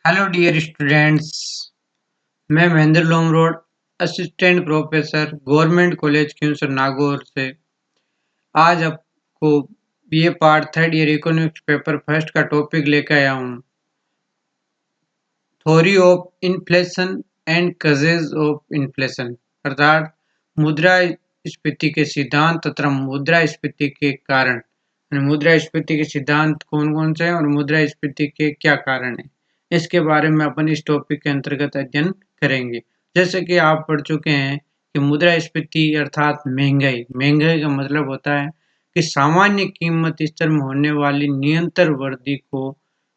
Hello dear students. मैं Mahendra Lomrod, assistant professor government college Khinvsar Nagaur से आज आपको BA part third year economics paper first का टॉपिक लेकर आया हूँ। Theory of inflation and causes of inflation, अर्थात मुद्रास्फीति के सिद्धांत तथा मुद्रास्फीति के कारण। मुद्रास्फीति के सिद्धांत कौन कौन से हैं और मुद्रास्फीति के क्या कारण हैं, इसके बारे में अपन इस टॉपिक के अंतर्गत अध्ययन करेंगे। जैसे कि आप पढ़ चुके हैं कि मुद्रास्फीति अर्थात महंगाई। महंगाई का मतलब होता है कि सामान्य कीमत स्तर में होने वाली निरंतर वृद्धि को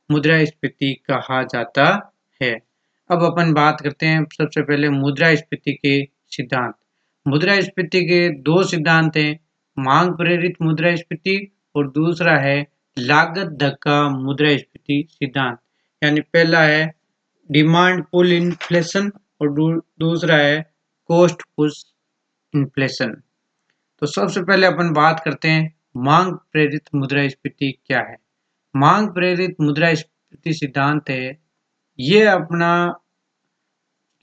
मुद्रास्फीति कहा जाता है। अब अपन बात करते हैं सबसे पहले मुद्रास्फीति के सिद्धांत। मुद्रास्फीति के दो सिद्धांत हैं, मांग प्रेरित मुद्रास्फीति और दूसरा है लागत धक्का मुद्रास्फीति सिद्धांत। यानी पहला है डिमांड पुल इन्फ्लेशन और दूसरा है कॉस्ट पुश इन्फ्लेशन। तो सबसे पहले अपन बात करते हैं मांग प्रेरित मुद्रास्फीति क्या है। मांग प्रेरित मुद्रास्फीति सिद्धांत है, ये अपना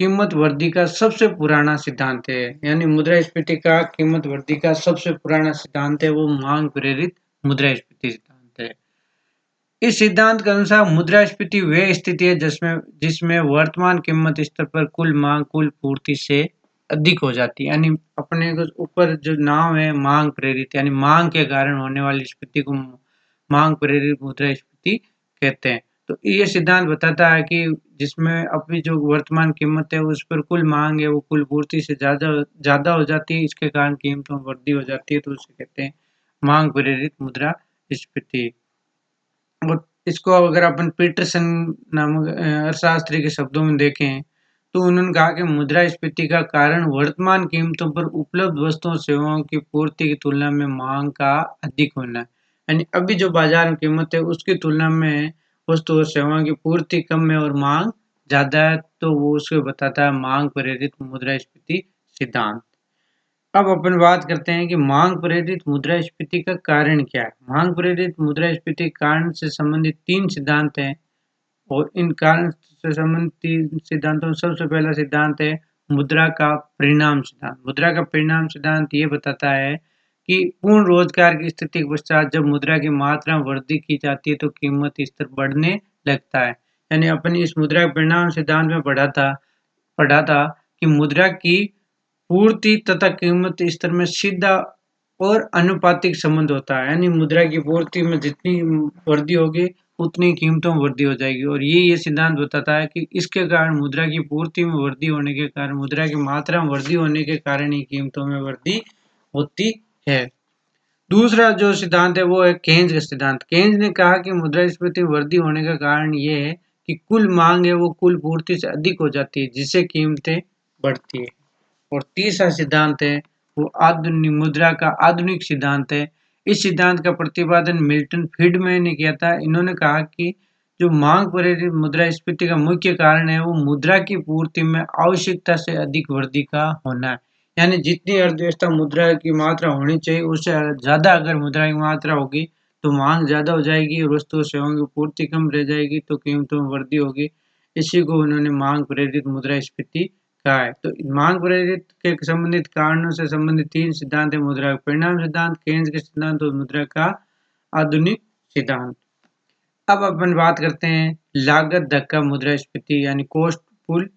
कीमत वृद्धि का सबसे पुराना सिद्धांत है। यानी मुद्रास्फीति का कीमत वृद्धि का सबसे पुराना सिद्धांत है वो मांग प्रेरित मुद्रास्फीति सिद्धांत है। इस सिद्धांत के अनुसार मुद्रास्फीति वह स्थिति है जिसमें वर्तमान कीमत स्तर पर कुल मांग कुल पूर्ति से अधिक हो जाती है। यानी अपने ऊपर जो नाम है मांग प्रेरित, यानी मांग के कारण होने वाली स्फीति को मांग प्रेरित मुद्रास्फीति कहते हैं। तो ये सिद्धांत बताता है कि जिसमें अपनी जो वर्तमान कीमत है उस पर कुल मांग है वो कुल पूर्ति से ज्यादा हो जाती है, इसके कारण कीमतों में वृद्धि हो जाती है, तो उसे कहते हैं मांग प्रेरित मुद्रास्फीति। और इसको अगर अपन पीटरसन नामक अर्थशास्त्री के शब्दों में देखें तो उन्होंने कहा कि मुद्रास्फीति का कारण वर्तमान कीमतों पर उपलब्ध वस्तुओं सेवाओं की पूर्ति की तुलना में मांग का अधिक होना है। यानी अभी जो बाजार में कीमत है उसकी तुलना में वस्तु और सेवाओं की पूर्ति कम है और मांग ज्यादा है, तो वो उसको बताता है मांग प्रेरित मुद्रास्फीति सिद्धांत। अब अपन बात करते हैं कि मांग प्रेरित मुद्रास्फीति का कारण क्या है। मांग प्रेरित मुद्रास्फीति कारण से संबंधित तीन सिद्धांत हैं और इन कारण से संबंधित तीन सिद्धांतों में सबसे पहला सिद्धांत है मुद्रा का परिणाम सिद्धांत। मुद्रा का परिणाम सिद्धांत ये बताता है कि पूर्ण रोजगार की स्थिति के पश्चात जब मुद्रा की मात्रा में वृद्धि की जाती है तो कीमत स्तर बढ़ने लगता है। यानी अपनी इस मुद्रा के परिणाम सिद्धांत में पढ़ा था कि मुद्रा की पूर्ति तथा कीमत स्तर में सीधा और अनुपातिक संबंध होता है। यानी मुद्रा की पूर्ति में जितनी वृद्धि होगी उतनी कीमतों में वृद्धि हो जाएगी, और ये सिद्धांत बताता है कि इसके कारण मुद्रा की पूर्ति में वृद्धि होने के कारण मुद्रा की मात्रा में वृद्धि होने के कारण ही कीमतों में वृद्धि होती है। दूसरा जो सिद्धांत है वो है केन्ज का सिद्धांत। केन्ज ने कहा कि मुद्रास्फीति वृद्धि होने का कारण ये है कि कुल मांग है वो कुल पूर्ति से अधिक हो जाती है जिससे कीमतें बढ़ती है। और तीसरा सिद्धांत है वो आधुनिक मुद्रा का आधुनिक सिद्धांत है। इस सिद्धांत का प्रतिपादन मिल्टन फ्रीडमैन ने किया था। इन्होंने कहा कि जो मांग प्रेरित मुद्रास्फीति का मुख्य कारण है वो मुद्रा की पूर्ति में आवश्यकता से अधिक वृद्धि का होना है। यानी जितनी अर्थव्यवस्था मुद्रा की मात्रा होनी चाहिए उससे ज्यादा अगर मुद्रा की मात्रा होगी तो मांग ज्यादा हो जाएगी और वस्तु सेवाओं की पूर्ति कम रह जाएगी तो कीमतों में वृद्धि होगी। इसी को उन्होंने मांग प्रेरित मुद्रास्फीति कहा है। तो मांग प्रेरित के संबंधित कारणों से संबंधित तीन सिद्धांत है, मुद्रा का परिणाम सिद्धांत, केन्ज के सिद्धांत और मुद्रा का आधुनिक सिद्धांत। अब अपन बात करते हैं लागत धक्का मुद्रास्फीति यानी कॉस्ट पुल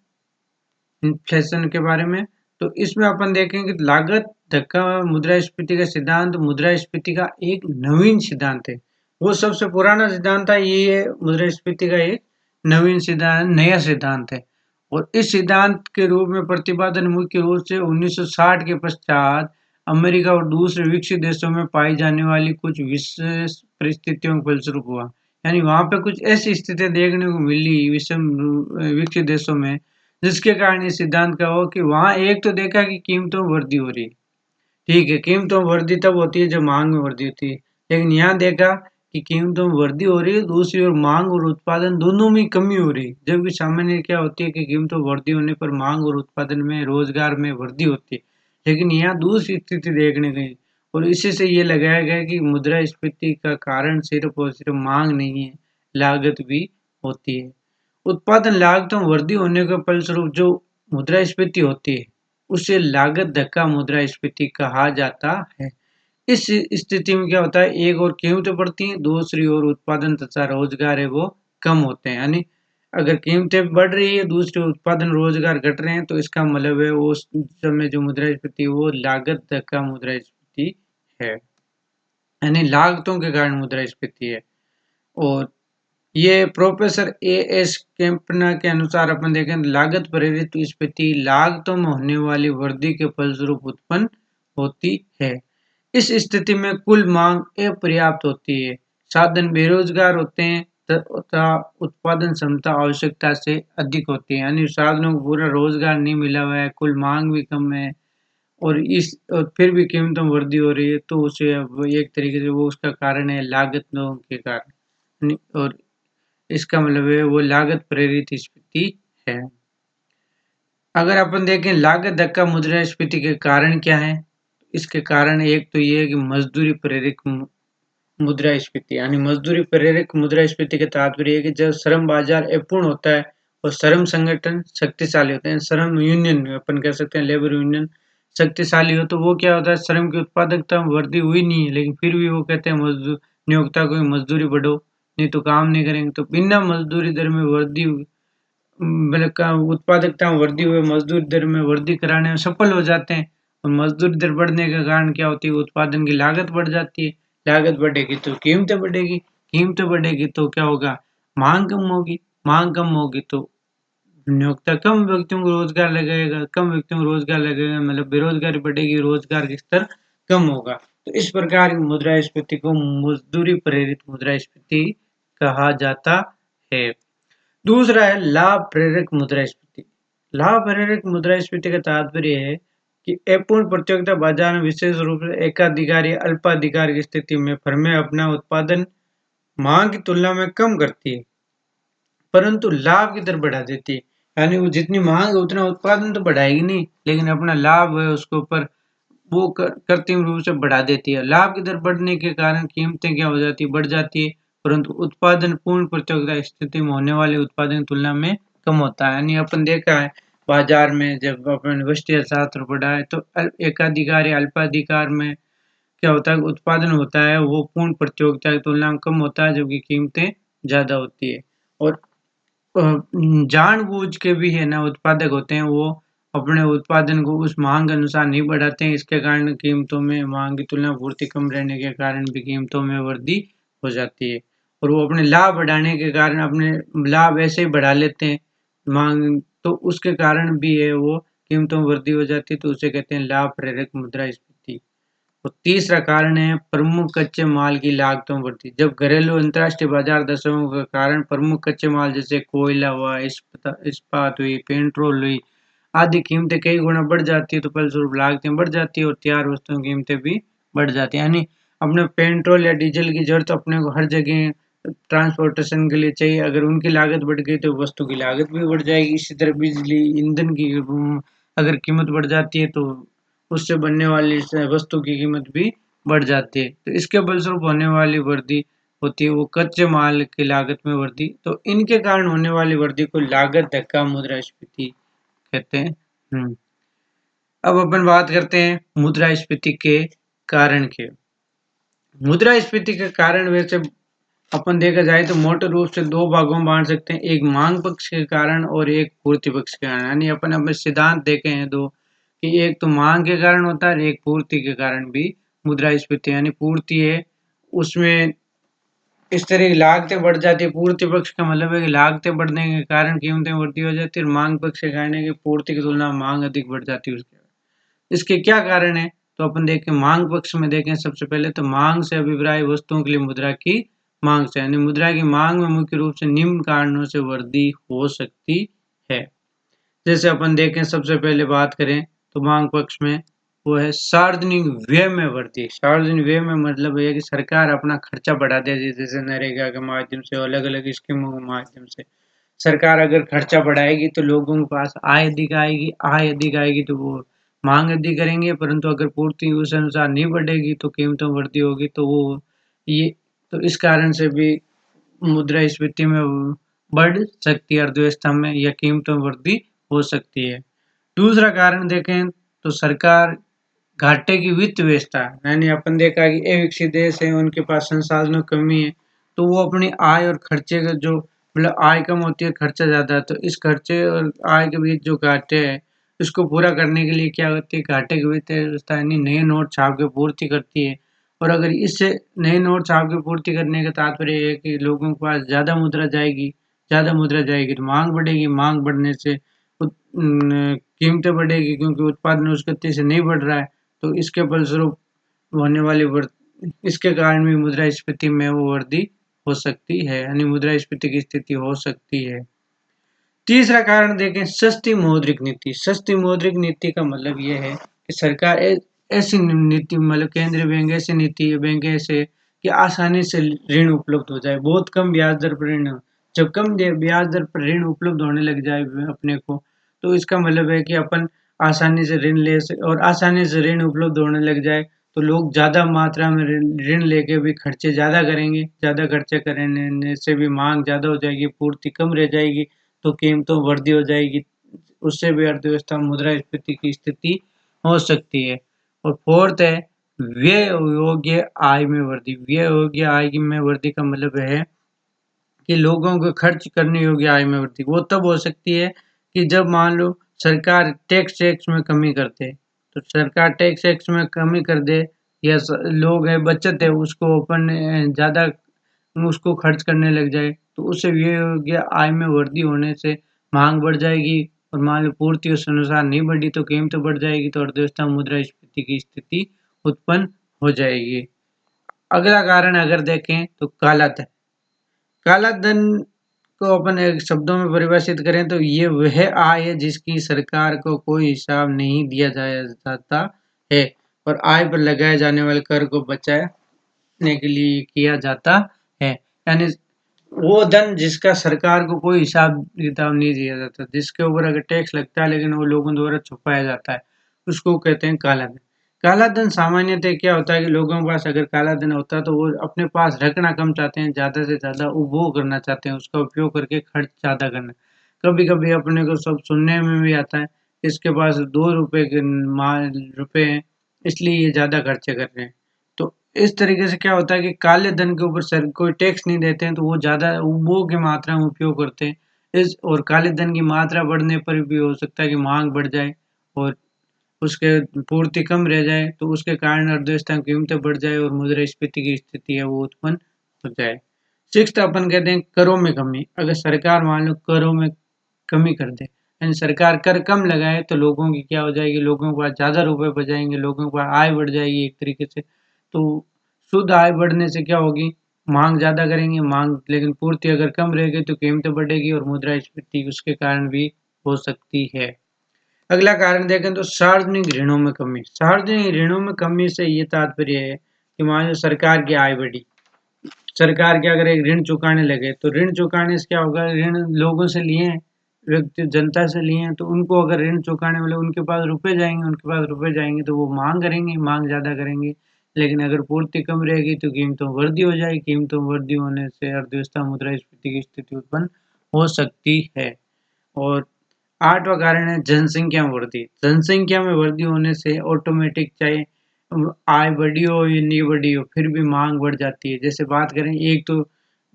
इन्फ्लेशन के बारे में। तो इसमें अपन देखेंगे कि लागत धक्का मुद्रास्फीति का सिद्धांत मुद्रास्फीति का एक नवीन सिद्धांत है। वो सबसे पुराना सिद्धांत था, ये मुद्रास्फीति का एक नवीन सिद्धांत नया सिद्धांत है। और इस सिद्धांत के रूप में प्रतिपादन मुख्य रूप से 1960 के पश्चात अमेरिका और दूसरे विकसित देशों में पाई जाने वाली कुछ विशेष परिस्थितियों के फलस्वरूप हुआ। यानी वहां पे कुछ ऐसी स्थितियां देखने को मिली विकसित देशों में जिसके कारण इस सिद्धांत का हो कि वहां एक तो देखा कि कीमतों में वृद्धि हो रही है। ठीक है, कीमतों में वृद्धि तब होती है जब मांग में वृद्धि होती है, लेकिन यहाँ देखा कि कीमतों में वृद्धि हो रही है, दूसरी ओर मांग और उत्पादन दोनों में कमी हो रही है। जबकि सामान्य क्या होती है कि कीमतों में वृद्धि होने पर मांग और उत्पादन में रोजगार में वृद्धि होती है, लेकिन यहाँ दूसरी स्थिति देखने गई और इसी से ये लगाया गया कि मुद्रास्फीति का कारण सिर्फ और सिर्फ मांग नहीं है, लागत भी होती है। उत्पादन लागतों में वृद्धि होने के फलस्वरूप जो मुद्रास्फीति होती है उसे लागत धक्का मुद्रास्फीति कहा जाता है। इस स्थिति में क्या होता है, एक और कीमतें बढ़ती हैं, दूसरी ओर उत्पादन तथा रोजगार है वो कम होते हैं। यानी अगर कीमतें बढ़ रही है, दूसरे उत्पादन रोजगार घट रहे हैं, तो इसका मतलब है वो उस समय जो मुद्रास्फीति वो लागत धक्का मुद्रास्फीति है, यानी लागतों के कारण मुद्रास्फीति है। और ये प्रोफेसर ए एस कैंपना के अनुसार अपन देखें लागत प्रेरित स्फीति लागतों में होने वाली वृद्धि के फलस्वरूप उत्पन्न होती है। इस स्थिति में कुल मांग अपर्याप्त होती है, साधन बेरोजगार होते हैं तथा उत्पादन क्षमता आवश्यकता से अधिक होती है। यानी साधनों को पूरा रोजगार नहीं मिला हुआ है, कुल मांग भी कम है और फिर भी कीमतों में वृद्धि हो रही है, तो उसे अब एक तरीके से वो उसका कारण है लागतों के कारण, और इसका मतलब है वो लागत प्रेरित स्फीति है। अगर अपन देखें लागत धक्का मुद्रास्फीति के कारण क्या है, इसके कारण एक तो ये है कि मजदूरी प्रेरक मुद्रास्फीति, यानी मजदूरी प्रेरक मुद्रास्फीति का तात्पर्य है कि जब श्रम बाजार अपूर्ण होता है और श्रम संगठन शक्तिशाली होते हैं, श्रम यूनियन अपन कह सकते हैं, लेबर यूनियन शक्तिशाली हो, तो वो क्या होता है, श्रम की उत्पादकता में वृद्धि हुई नहीं है, लेकिन फिर भी वो कहते हैं मजदूर नियोक्ता को मजदूरी बढ़ो, नहीं तो काम नहीं करेंगे। तो बिना मजदूरी दर में वृद्धि मतलब का उत्पादकता में वृद्धि हुए मजदूरी दर में वृद्धि कराने में सफल हो जाते हैं, और मजदूरी दर बढ़ने के कारण क्या होती है, उत्पादन की लागत बढ़ जाती है, लागत बढ़ेगी तो कीमतें बढ़ेगी, कीमतें बढ़ेगी तो क्या होगा, मांग कम होगी, मांग कम होगी तो नियोक्ता कम व्यक्तियों को रोजगार लगाएगा, कम व्यक्तियों को रोजगार लगेगा मतलब बेरोजगारी बढ़ेगी, रोजगार का स्तर कम होगा। तो इस प्रकार की मुद्रास्फीति को मजदूरी प्रेरित मुद्रास्फीति कहा जाता है। दूसरा है लाभ प्रेरक मुद्रास्फीति। लाभ प्रेरक मुद्रास्फीति का तात्पर्य है कि अपूर्ण प्रतियोगिता बाजार में विशेष रूप से एकाधिकार या अल्पाधिकार की स्थिति में फर्में अपना उत्पादन मांग की तुलना में कम करती है, परंतु लाभ की दर बढ़ा देती है। यानी वो जितनी मांग है उतना उत्पादन तो बढ़ाएगी नहीं, लेकिन अपना लाभ है उसके ऊपर वो कृत्रिम रूप से बढ़ा देती है। लाभ की दर बढ़ने के कारण कीमतें क्या हो जाती है, बढ़ जाती है, परंतु उत्पादन पूर्ण प्रतियोगिता स्थिति में होने वाले उत्पादन की तुलना में कम होता है। यानी अपन देखा है बाजार में जब अपन वस्तु शास्त्र पढ़ा है, तो एकाधिकार या अल्पाधिकार में क्या होता है, उत्पादन होता है वो पूर्ण प्रतियोगिता की तुलना में कम होता है, जबकि कीमतें ज्यादा होती है। और जानबूझ के भी है ना उत्पादक होते हैं, वो अपने उत्पादन को उस मांग के अनुसार नहीं बढ़ाते हैं, इसके कारण कीमतों में मांग की तुलना में पूर्ति कम रहने के कारण भी कीमतों में वृद्धि हो जाती है, और वो अपने लाभ बढ़ाने के कारण अपने लाभ ऐसे ही बढ़ा लेते हैं मांग, तो उसके कारण भी है वो कीमतों में वृद्धि हो जाती है, तो उसे कहते हैं लाभ प्रेरक मुद्रास्फीति। और तीसरा कारण है प्रमुख कच्चे माल की लागतों में वृद्धि। जब घरेलू अंतर्राष्ट्रीय बाजार दशकों के कारण प्रमुख कच्चे माल जैसे कोयला हुआ, इस्पात हुई, पेट्रोल हुई आदि कीमतें कई गुना बढ़ जाती है, तो फलस्वरूप लागतें बढ़ जाती है और तैयार वस्तुओं की कीमतें भी बढ़ जाती है। यानी अपने पेट्रोल या डीजल की जरूरत अपने को हर जगह ट्रांसपोर्टेशन के लिए चाहिए, अगर उनकी लागत बढ़ गई तो वस्तु की लागत भी बढ़ जाएगी। इसी तरह बिजली ईंधन की अगर कीमत बढ़ जाती है तो उससे बनने वाली वस्तु की कीमत भी बढ़ जाती है, तो इसके फलस्वरूप होने वाली वृद्धि होती है वो कच्चे माल की लागत में वृद्धि। तो इनके कारण होने वाली वृद्धि को लागत धक्का मुद्रास्फीति कहते हैं। अब अपन बात करते हैं मुद्रास्फीति के कारण के। मुद्रास्फीति के कारण वैसे अपन देखा जाए तो मोटे रूप से दो भागों में बांट सकते हैं, एक मांग पक्ष के कारण और एक पूर्ति पक्ष के कारण। यानी अपन अपने सिद्धांत देखे हैं दो, कि एक तो मांग के कारण होता है, एक पूर्ति के कारण भी मुद्रास्फीति। यानी पूर्ति है उसमें इस तरह की लागतें बढ़ जाती है, पूर्ति पक्ष का मतलब है कि लागतें बढ़ने के कारण कीमतें बढ़ती हो जाती है, और मांग पक्ष के कारण है कि पूर्ति की तुलना में मांग अधिक बढ़ जाती है उसके। इसके क्या कारण है, तो अपन देखें मांग पक्ष में देखें सबसे पहले तो मांग से अभिप्राय वस्तुओं के लिए मुद्रा की मांग से, यानी मुद्रा की मांग में मुख्य रूप से निम्न कारणों से वृद्धि हो सकती है। जैसे अपन देखें सबसे पहले बात करें तो मांग पक्ष में वो है सार्वजनिक व्यय में वृद्धि। सार्वजनिक व्यय में मतलब है कि सरकार अपना खर्चा बढ़ा देती है, जैसे नरेगा के माध्यम से, अलग अलग स्कीमों के माध्यम से सरकार अगर खर्चा बढ़ाएगी तो लोगों के पास आय अधिक आएगी, आय अधिक आएगी तो वो मांग अधिक करेंगे, परंतु अगर पूर्ति उस अनुसार नहीं बढ़ेगी तो कीमतों में वृद्धि होगी, तो वो ये तो इस कारण से भी मुद्रास्फीति में बढ़ सकती है, अर्थव्यवस्था में या कीमतों में वृद्धि हो सकती है। दूसरा कारण देखें तो सरकार घाटे की वित्त व्यवस्था, यानी अपन देखा कि अविकसित देश है, उनके पास संसाधनों की कमी है, तो वो अपनी आय और खर्चे का जो मतलब आय कम होती है, खर्चा ज़्यादा है, तो इस खर्चे और आय के बीच जो घाटे हैं, इसको पूरा करने के लिए क्या होती है, घाटे की वित्त व्यवस्था यानी नए नोट छाप के पूर्ति करती है। और अगर इससे नए नोट छाप के पूर्ति करने का तात्पर्य है कि लोगों के पास ज़्यादा मुद्रा जाएगी तो मांग बढ़ेगी, मांग बढ़ने से कीमतें बढ़ेगी क्योंकि उत्पादन उस गति से नहीं बढ़ रहा है, तो इसके फलस्वरूप होने वाली इसके कारण भी मुद्रास्फीति में वो वृद्धि हो सकती है, यानी मुद्रास्फीति की स्थिति हो सकती है। तीसरा कारण देखें, सस्ती मौद्रिक नीति। सस्ती मौद्रिक नीति का मतलब ये है कि सरकार ऐसी नीति मतलब केंद्रीय बैंक ऐसी नीति बैंक ऐसे कि आसानी से ऋण उपलब्ध हो जाए, बहुत कम ब्याज दर पर ऋण। जब कम ब्याज दर पर ऋण उपलब्ध होने लग जाए अपने को, तो इसका मतलब है कि अपन आसानी से ऋण और आसानी से ऋण उपलब्ध होने लग जाए तो लोग ज़्यादा मात्रा में ऋण लेके भी खर्चे ज़्यादा करेंगे। ज़्यादा खर्चे करने से भी मांग ज़्यादा हो जाएगी, पूर्ति कम रह जाएगी, तो कीमतों वृद्धि हो जाएगी, उससे भी अर्थव्यवस्था मुद्रास्फीति की स्थिति हो सकती है। और फोर्थ है व्यय योग्य आय में वृद्धि। व्यय योग्य आय में वृद्धि का मतलब है कि लोगों को खर्च करने योग्य आय में वृद्धि वो तब हो सकती है कि जब मान लो सरकार टैक्स में कमी कर दे, तो सरकार टैक्स में कमी कर दे या लोग है बचत है उसको अपन ज़्यादा उसको खर्च करने लग जाए, तो उससे ये हो गया आय में वृद्धि होने से मांग बढ़ जाएगी और मान लो पूर्ति उस अनुसार नहीं बढ़ी तो कीमतें बढ़ जाएगी, तो अर्थव्यवस्था मुद्रास्फीति की स्थिति उत्पन्न हो जाएगी। अगला कारण अगर देखें तो काला धन। काला धन को अपन एक शब्दों में परिभाषित करें तो ये वह आय है जिसकी सरकार को कोई हिसाब नहीं दिया जाता है और आय पर लगाए जाने वाले कर को बचाने के लिए किया जाता है। यानी वो धन जिसका सरकार को कोई हिसाब किताब नहीं दिया जाता, जिसके ऊपर अगर टैक्स लगता है लेकिन वो लोगों द्वारा छुपाया जाता है, उसको कहते हैं काला धन। काला धन सामान्यतः क्या होता है कि लोगों के पास अगर काला धन होता है तो वो अपने पास रखना कम चाहते हैं, ज़्यादा से ज़्यादा उपभोग करना चाहते हैं, उसका उपयोग करके खर्च ज़्यादा करना। कभी-कभी अपने को सब सुनने में भी आता है, इसके पास 2 रुपए के रुपए हैं, इसलिए ये ज़्यादा खर्चे कर रहे हैं। तो इस तरीके से क्या होता है कि काले धन के ऊपर सर कोई टैक्स नहीं देते हैं तो वो ज़्यादा उपभोग की मात्रा में उपयोग करते हैं। इस और काले धन की मात्रा बढ़ने पर भी हो सकता है कि माँग बढ़ जाए और उसके पूर्ति कम रह जाए, तो उसके कारण अर्थव्यवस्था की कीमतें बढ़ जाए और मुद्रास्फीति की स्थिति है वो उत्पन्न हो जाए। सिक्स्थ अपन कहते हैं करों में कमी। अगर सरकार मान लो करों में कमी कर दे, यानी सरकार कर कम लगाए तो लोगों की क्या हो जाएगी, लोगों के पास ज़्यादा रुपए बचाएंगे, लोगों के पास आय बढ़ जाएगी एक तरीके से। तो शुद्ध आय बढ़ने से क्या होगी, मांग ज़्यादा करेंगे, मांग लेकिन पूर्ति अगर कम रहेगी तो कीमतें बढ़ेगी और मुद्रास्फीति उसके कारण भी हो सकती है। अगला कारण देखें तो सार्वजनिक ऋणों में कमी। सार्वजनिक ऋणों में कमी से ये तात्पर्य है कि मान लो सरकार की आय बढ़ी, सरकार के अगर एक ऋण चुकाने लगे तो ऋण चुकाने से क्या होगा, ऋण लोगों से लिए हैं, व्यक्ति जनता से लिए हैं, तो उनको अगर ऋण चुकाने वाले उनके पास रुपए जाएंगे तो वो मांग करेंगे, मांग ज़्यादा करेंगे, लेकिन अगर पूर्ति कम रहेगी तो कीमतों में वृद्धि हो जाएगी, कीमतों में वृद्धि होने से अर्थव्यवस्था मुद्रास्फीति की स्थिति उत्पन्न हो सकती है। और आठवां कारण है जनसंख्या में वृद्धि। जनसंख्या में वृद्धि होने से ऑटोमेटिक चाहे आय बढ़ी हो या नहीं बढ़ी हो फिर भी मांग बढ़ जाती है। जैसे बात करें एक तो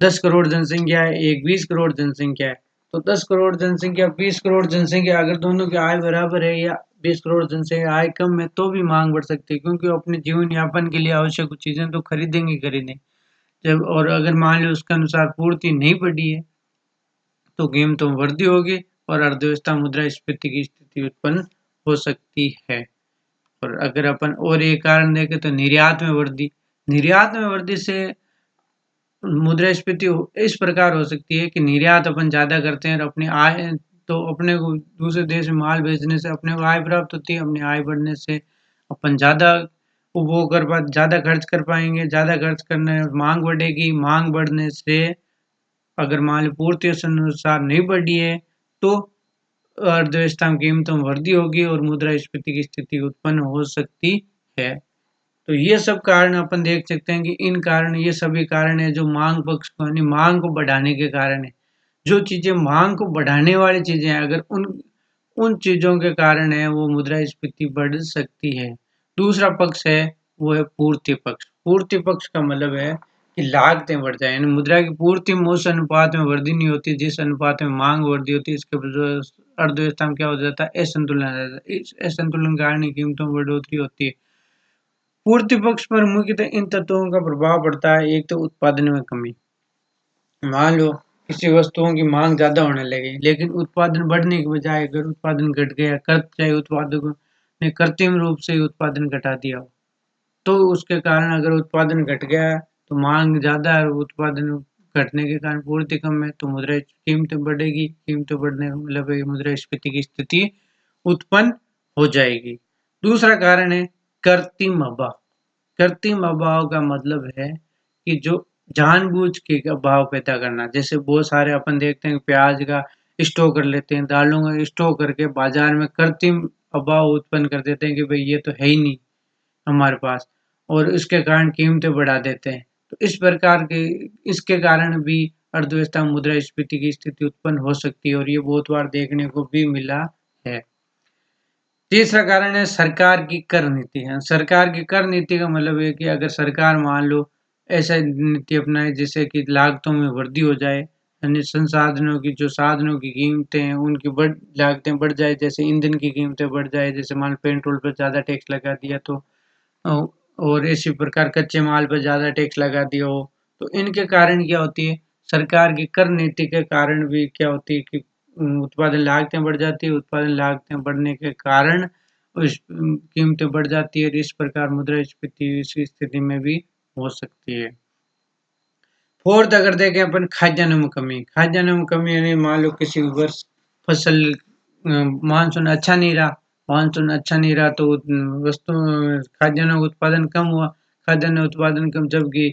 10 करोड़ जनसंख्या है, एक 20 करोड़ जनसंख्या है, तो 10 करोड़ जनसंख्या 20 करोड़ जनसंख्या अगर दोनों की आय बराबर है या 20 करोड़ जनसंख्या आय कम है तो भी मांग बढ़ सकती है, क्योंकि वो अपने जीवन यापन के लिए आवश्यक चीजें तो खरीदेंगे खरीदें। जब और अगर मान लो उसके अनुसार पूर्ति नहीं बढ़ी है तो कीमतों में वृद्धि होगी और अर्थव्यवस्था मुद्रास्फीति की स्थिति उत्पन्न हो सकती है। और अगर अपन और एक कारण देखें तो निर्यात में वृद्धि। निर्यात में वृद्धि से मुद्रास्फीति इस प्रकार हो सकती है कि निर्यात अपन ज़्यादा करते हैं और अपनी आय तो अपने को दूसरे देश में माल भेजने से अपने को आय प्राप्त होती है, अपनी आय बढ़ने से अपन ज़्यादा उपभोग ज़्यादा खर्च कर पाएंगे, ज़्यादा खर्च करने मांग बढ़ेगी, मांग बढ़ने से अगर मान लो पूर्ति अनुसार नहीं बढ़ी है तो अर्थव्यवस्था में कीमतों में वृद्धि होगी और मुद्रास्फीति की स्थिति उत्पन्न हो सकती है। तो ये सब कारण अपन देख सकते हैं कि इन कारण ये सभी कारण है जो मांग पक्ष को यानी मांग को बढ़ाने के कारण है। जो चीजें मांग को बढ़ाने वाली चीजें हैं, अगर उन उन चीजों के कारण है वो मुद्रास्फीति बढ़ सकती है। दूसरा पक्ष है वो है पूर्ति पक्ष। पूर्ति पक्ष का मतलब है कि लागतें बढ़ जाए, यानी मुद्रा की पूर्ति में उस अनुपात में वृद्धि नहीं होती जिस अनुपात में मांग वृद्धि होती है। इसके वजह से अर्थव्यवस्था में क्या हो जाता है, असंतुलन आ जाता है। इस असंतुलन के कारण ही कीमतों में बढ़ोतरी होती है। पूर्ति पक्ष पर मुख्यतः इन तत्वों का प्रभाव पड़ता है। एक तो उत्पादन में कमी। मान लो किसी वस्तुओं की मांग ज्यादा होने लगी लेकिन उत्पादन बढ़ने के बजाय अगर उत्पादन घट गया, चाहे उत्पादकों ने कृत्रिम रूप से ही उत्पादन घटा दिया हो, तो उसके कारण अगर उत्पादन घट गया तो मांग ज्यादा है और उत्पादन घटने के कारण पूर्ति कम है तो मुद्रा कीमतें बढ़ेगी। कीमतें बढ़ने का मतलब है मुद्रास्फीति की स्थिति उत्पन्न हो जाएगी। दूसरा कारण है कृत्रिम अभाव। कृत्रिम अभाव का मतलब है कि जो जानबूझ के अभाव पैदा करना, जैसे बहुत सारे अपन देखते हैं प्याज का स्टोर कर लेते हैं, दालों का स्टोर करके बाजार में कृत्रिम अभाव उत्पन्न कर देते हैं कि भाई ये तो है ही नहीं हमारे पास, और इसके कारण कीमतें बढ़ा देते हैं। तो इस प्रकार के इसके कारण भी अर्थव्यवस्था में मुद्रास्फीति की स्थिति उत्पन्न हो सकती है और ये बहुत बार देखने को भी मिला है। तीसरा कारण है सरकार की कर नीति है। सरकार की कर नीति का मतलब है कि अगर सरकार मान लो ऐसा नीति अपनाए जिससे कि लागतों में वृद्धि हो जाए, यानी संसाधनों की जो साधनों की कीमतें हैं उनकी लागतें बढ़ जाए, जैसे ईंधन की कीमतें बढ़ जाए, जैसे मान लो पेट्रोल पर ज़्यादा टैक्स लगा दिया तो और इसी प्रकार कच्चे माल पर ज़्यादा टैक्स लगा दिया हो, तो इनके कारण क्या होती है, सरकार की कर नीति के कारण भी क्या होती है कि उत्पादन लागतें बढ़ जाती है। उत्पादन लागतें बढ़ने के कारण उस कीमतें बढ़ जाती है और इस प्रकार मुद्रास्फीति इस स्थिति में भी हो सकती है। फोर्थ अगर देखें अपन खाद्यान्नों में कमी। खाद्यान्नों में कमी यानी मान लो किसी वर्ष फसल मानसून अच्छा नहीं रहा, मानसून अच्छा नहीं रहा तो वस्तु खाद्यान्नों का उत्पादन कम हुआ। खाद्यान्न उत्पादन कम, जबकि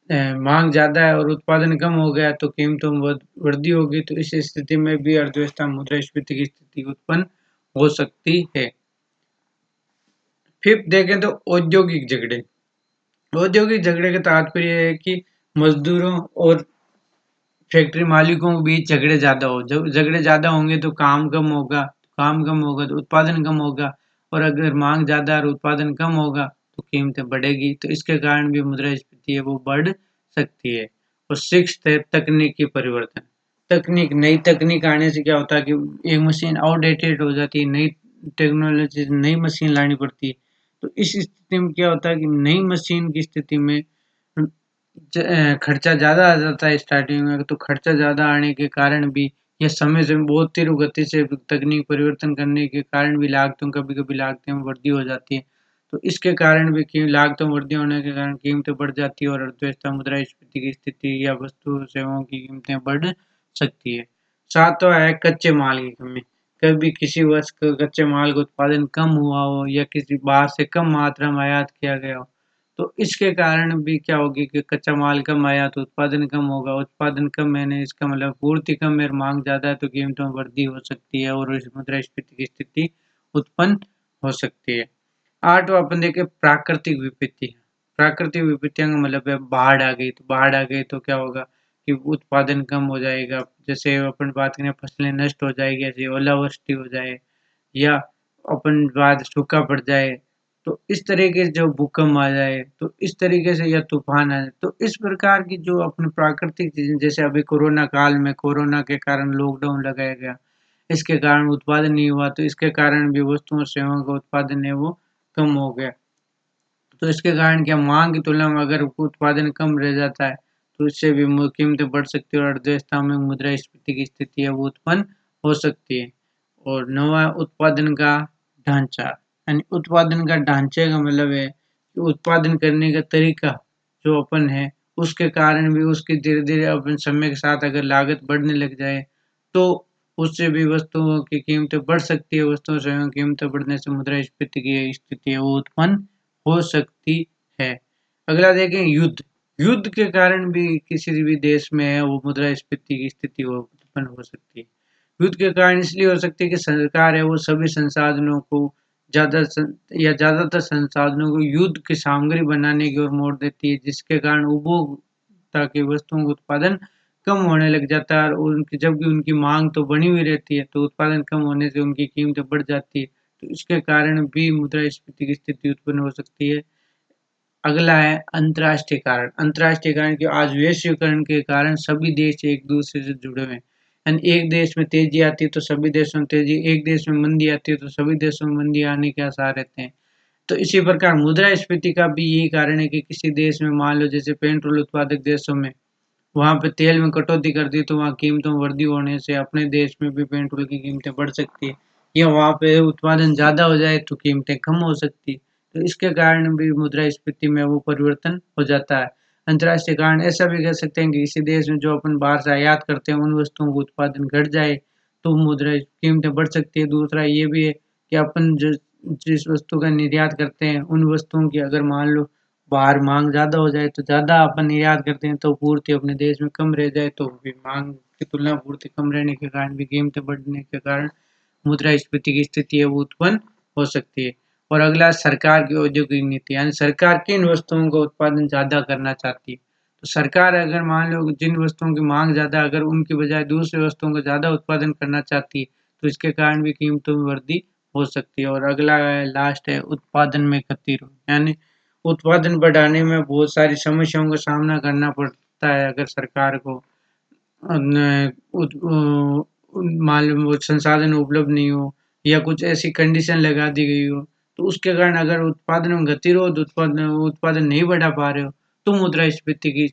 मांग ज़्यादा है और उत्पादन कम हो गया तो कीमतों में वृद्धि होगी। तो इस स्थिति में भी अर्थव्यवस्था में मुद्रास्फीति की स्थिति उत्पन्न हो सकती है। फिफ्थ देखें तो औद्योगिक झगड़े। औद्योगिक झगड़े का तात्पर्य है कि मजदूरों और फैक्ट्री मालिकों के बीच झगड़े ज़्यादा हो। जब झगड़े ज़्यादा होंगे तो काम कम होगा तो उत्पादन कम होगा, और अगर मांग ज़्यादा और उत्पादन कम होगा तो कीमतें बढ़ेगी। तो इसके कारण भी मुद्रास्फीति है वो बढ़ सकती है। और सिक्स्थ है तकनीकी परिवर्तन। नई तकनीक आने से क्या होता है कि एक मशीन आउटडेटेड हो जाती है, नई टेक्नोलॉजी नई मशीन लानी पड़ती है। तो इस स्थिति में क्या होता है कि नई मशीन की स्थिति में खर्चा ज़्यादा आ जाता है स्टार्टिंग में, तो खर्चा ज़्यादा आने के कारण भी या समय से बहुत तीव्र गति से तकनीक परिवर्तन करने के कारण भी कभी-कभी लागतों में वृद्धि हो जाती है। तो इसके कारण भी कि लागतों में वृद्धि होने के कारण कीमतें बढ़ जाती है और अर्थव्यवस्था मुद्रास्फीति की स्थिति या वस्तु सेवाओं की कीमतें बढ़ सकती है। सातवां है कच्चे माल की कमी। कभी किसी वर्ष कच्चे माल का उत्पादन कम हुआ हो या किसी बाहर से कम मात्रा में आयात किया गया हो, तो इसके कारण भी क्या होगी कि कच्चा माल कम आया तो उत्पादन कम होगा। उत्पादन कम है इसका मतलब पूर्ति कम है और मांग ज़्यादा है तो कीमतों में वृद्धि हो सकती है और इस मुद्रास्फीति की स्थिति उत्पन्न हो सकती है। आठवां अपन देखें प्राकृतिक विपत्ति। प्राकृतिक विपत्तियों का मतलब है बाढ़ आ गई, तो बाढ़ आ गई तो क्या होगा कि उत्पादन कम हो जाएगा। जैसे अपन बात करें फसलें नष्ट हो जाएगी, ऐसे ओलावृष्टि हो जाए या अपन बाद सूखा पड़ जाए, तो इस तरीके से जो भूकंप आ जाए, तो इस तरीके से या तूफान आ जाए, तो इस प्रकार की जो अपनी प्राकृतिक चीजें, जैसे अभी कोरोना काल में कोरोना के कारण लॉकडाउन लगाया गया, इसके कारण उत्पादन नहीं हुआ तो इसके कारण भी वस्तुओं और सेवाओं का उत्पादन है वो कम हो गया। तो इसके कारण क्या मांग की तुलना में अगर उत्पादन कम रह जाता है तो इससे भी कीमतें बढ़ सकती है और अर्थव्यवस्था में मुद्रास्फीति की स्थिति है वो उत्पन्न हो सकती है। और नवा उत्पादन का ढांचा, यानी उत्पादन का ढांचे का मतलब है कि उत्पादन करने का तरीका जो अपन है उसके कारण भी उसके धीरे धीरे अपन समय के साथ अगर लागत बढ़ने लग जाए तो उससे भी वस्तुओं की कीमतें बढ़ सकती है। वस्तुओं से कीमतें बढ़ने से मुद्रास्फीति की स्थिति है वो उत्पन्न हो सकती है। अगला देखें युद्ध। युद्ध के कारण भी किसी भी देश में है वो मुद्रास्फीति की स्थिति वो उत्पन्न हो सकती है। युद्ध के कारण इसलिए हो सकती है कि सरकार है वो सभी संसाधनों को ज़्यादातर संसाधनों को युद्ध की सामग्री बनाने की ओर मोड़ देती है, जिसके कारण उपभोक्ता की वस्तुओं का उत्पादन कम होने लग जाता है और उनकी जबकि उनकी मांग तो बनी हुई रहती है, तो उत्पादन कम होने से उनकी कीमतें बढ़ जाती है। तो इसके कारण भी मुद्रास्फीति की स्थिति उत्पन्न हो सकती है। अगला है अंतर्राष्ट्रीय कारण। अंतर्राष्ट्रीय कारण कि आज वैश्वीकरण के कारण सभी देश एक दूसरे से जुड़े हुए हैं। यानी एक देश में तेजी आती है तो सभी देशों में तेजी, एक देश में मंदी आती है तो सभी देशों में मंदी आने के आसार रहते हैं। तो इसी प्रकार मुद्रास्फीति का भी यही कारण है कि किसी देश में मान लो जैसे पेट्रोल उत्पादक देशों में वहाँ पे तेल में कटौती कर दी तो वहाँ कीमतों में वृद्धि होने से अपने देश में भी पेट्रोल की कीमतें बढ़ सकती है, या वहाँ पे उत्पादन ज़्यादा हो जाए तो कीमतें कम हो सकती है। तो इसके कारण भी मुद्रास्फीति में वो परिवर्तन हो जाता है। अंतर्राष्ट्रीय कारण ऐसा भी कह सकते हैं कि किसी देश में जो अपन बाहर से आयात करते हैं उन वस्तुओं का उत्पादन घट जाए तो मुद्रा कीमतें बढ़ सकती है। दूसरा ये भी है कि अपन जिस वस्तु का निर्यात करते हैं उन वस्तुओं की अगर मान लो बाहर मांग ज़्यादा हो जाए तो ज़्यादा अपन निर्यात करते हैं तो पूर्ति अपने देश में कम रह जाए तो भी मांग की तुलना में पूर्ति कम रहने के कारण भी कीमतें बढ़ने के कारण मुद्रास्फीति की स्थिति है वो उत्पन्न हो सकती है। और अगला सरकार की औद्योगिक नीति, यानी सरकार किन वस्तुओं का उत्पादन ज़्यादा करना चाहती है। तो सरकार अगर मान लो जिन वस्तुओं की मांग ज़्यादा अगर उनकी बजाय दूसरी वस्तुओं का ज़्यादा उत्पादन करना चाहती है तो इसके कारण भी कीमतों में वृद्धि हो सकती है। और अगला लास्ट है उत्पादन में गतिरोध, यानी उत्पादन बढ़ाने में बहुत सारी समस्याओं का सामना करना पड़ता है अगर सरकार को मान लो वो संसाधन उपलब्ध नहीं हो या कुछ ऐसी कंडीशन लगा दी गई हो तो उसके कारण अगर उत्पादन में गतिरोध उत्पादन नहीं बढ़ा पा रहे हो तो मुद्रास्फीति की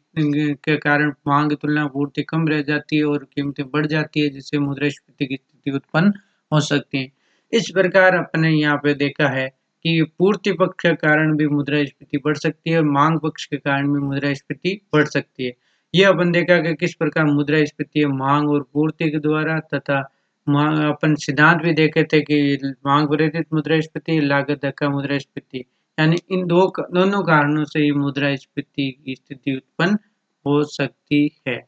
के कारण मांग की तुलना में पूर्ति कम रह जाती है और कीमतें बढ़ जाती है जिससे मुद्रास्फीति की स्थिति उत्पन्न हो सकती है। इस प्रकार अपने यहाँ पे देखा है कि पूर्ति पक्ष के कारण भी मुद्रास्फीति बढ़ सकती है और मांग पक्ष के कारण भी मुद्रास्फीति बढ़ सकती है। ये अपन देखा कि किस प्रकार मुद्रास्फीति मांग और पूर्ति के द्वारा तथा अपन सिद्धांत भी देखे थे कि मांग प्रेरित मुद्रास्फीति, लागत धक्का मुद्रास्फीति, यानी इन दोनों कारणों से ही मुद्रास्फीति की स्थिति उत्पन्न हो सकती है।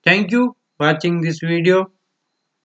Thank you watching this video.